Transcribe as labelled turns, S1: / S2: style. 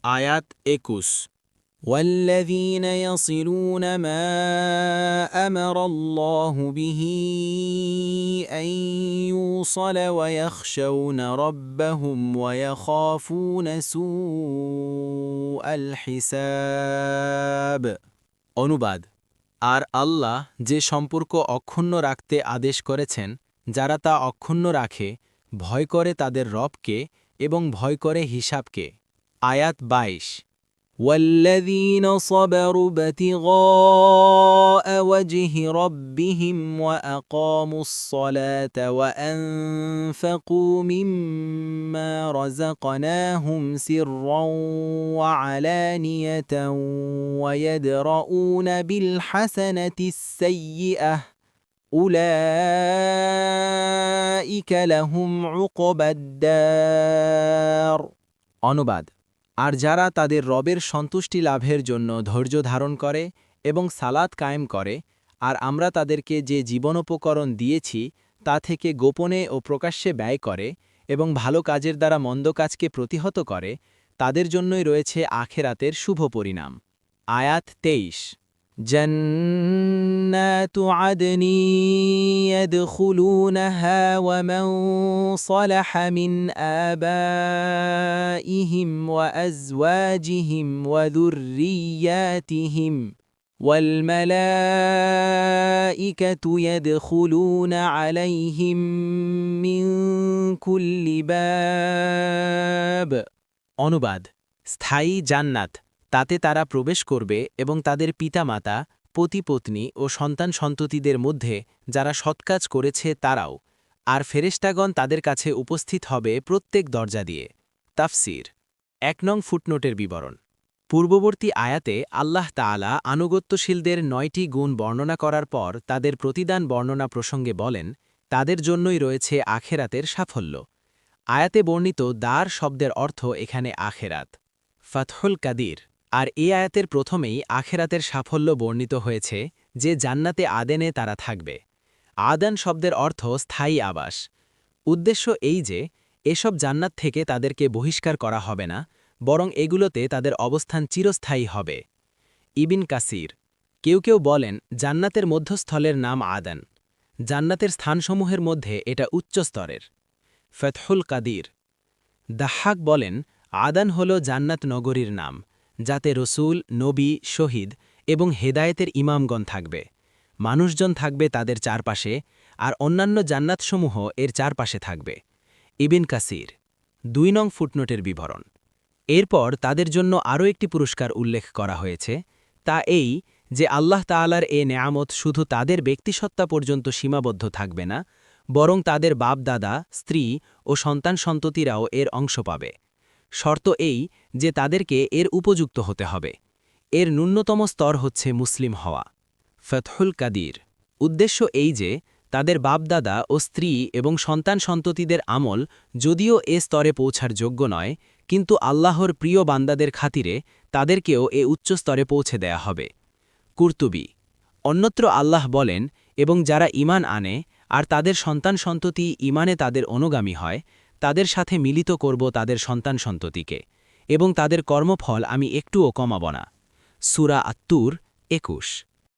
S1: আয়াত ২১।
S2: والذين يصلون ما أمر الله به أن يوصل ويخشون ربهم ويخافون سوء الحساب।
S1: অনুবাদ। আর আল্লাহ যে সম্পর্ক অক্ষুণ্ণ রাখতে আদেশ করেছেন, যারা তা অক্ষুণ্ণ রাখে, ভয় করে তাদের রবকে এবং ভয় করে হিসাবকে। আয়াত ২২।
S2: والذين صبروا ابتغاء وجه ربهم وأقاموا الصلاة وأنفقوا مما رزقناهم سرا وعلانية ويدرؤون بالحسنة السيئة أولئك لهم عقبى الدار।
S1: অনুবাদ। আর যারা তাদের রবের সন্তুষ্টি লাভের জন্য ধৈর্য ধারণ করে এবং সালাত কায়েম করে, আর আমরা তাদেরকে যে জীবনোপকরণ দিয়েছি তা থেকে গোপনে ও প্রকাশ্যে ব্যয় করে এবং ভালো কাজের দ্বারা মন্দ কাজকে প্রতিহত করে, তাদের জন্যই রয়েছে আখেরাতের শুভ পরিণাম। আয়াত ২৩।
S2: جنات عدن يدخلونها ومن صلح من آبائهم وأزواجهم وذرياتهم والملائكة يدخلون عليهم من كل باب।
S1: অনুবাদ। স্থায়ী জান্নাত, তাতে তারা প্রবেশ করবে এবং তাদের পিতামাতা, পতিপত্নী ও সন্তান সন্ততিদের মধ্যে যারা সৎকাজ করেছে তারাও, আর ফেরেশতাগণ তাদের কাছে উপস্থিত হবে প্রত্যেক দরজা দিয়ে। তাফসির। ১ নং ফুটনোটের বিবরণ। পূর্ববর্তী আয়াতে আল্লাহ তাআলা আনুগত্যশীলদের ৯টি গুণ বর্ণনা করার পর তাদের প্রতিদান বর্ণনা প্রসঙ্গে বলেন, তাদের জন্যই রয়েছে আখেরাতের সাফল্য। আয়াতে বর্ণিত দার শব্দের অর্থ এখানে আখেরাত। ফাতহুল কাদির। আর এই আয়াতের প্রথমেই আখেরাতের সাফল্য বর্ণিত হয়েছে যে জান্নাতে আদেনে তারা থাকবে। আদান শব্দের অর্থ স্থায়ী আবাস। উদ্দেশ্য এই যে এসব জান্নাত থেকে তাদেরকে বহিষ্কার করা হবে না, বরং এগুলোতে তাদের অবস্থান চিরস্থায়ী হবে। ইবিন কাসির। কেউ কেউ বলেন জান্নাতের মধ্যস্থলের নাম আদান। জান্নাতের স্থানসমূহের মধ্যে এটা উচ্চ স্তরের। ফতহুল কাদির। দাহাক বলেন আদান হল জান্নাত নগরীর নাম, যাতে রসুল, নবী, শহীদ এবং হেদায়েতের ইমামগণ থাকবে। মানুষজন থাকবে তাদের চারপাশে, আর অন্যান্য জান্নাতসমূহ এর চারপাশে থাকবে। ইবিন কাসির। ২ নং ফুটনোটের বিবরণ। এরপর তাদের জন্য আরও একটি পুরস্কার উল্লেখ করা হয়েছে, তা এই যে আল্লাহ তাআলার এ নেয়ামত শুধু তাদের ব্যক্তিসত্তা পর্যন্ত সীমাবদ্ধ থাকবে না, বরং তাদের বাপ-দাদা, স্ত্রী ও সন্তান সন্ততিরাও এর অংশ পাবে। শর্ত এই যে তাদেরকে এর উপযুক্ত হতে হবে। এর ন্যূনতম স্তর হচ্ছে মুসলিম হওয়া। ফতহুল কাদির। উদ্দেশ্য এই যে তাদের বাপদাদা ও স্ত্রী এবং সন্তান সন্ততিদের আমল যদিও এ স্তরে পৌঁছার যোগ্য নয়, কিন্তু আল্লাহর প্রিয় বান্দাদের খাতিরে তাদেরকেও এ উচ্চ স্তরে পৌঁছে দেয়া হবে। কুরতুবী। অন্যত্র আল্লাহ বলেন, এবং যারা ঈমান আনে আর তাদের সন্তান সন্ততি ঈমানে তাদের অনুগামী হয়, তাদের সাথে মিলিত করব তাদের সন্তান সন্ততিকে, এবং তাদের কর্মফল আমি একটুও কমাব না। সূরা আত-তুর ২১।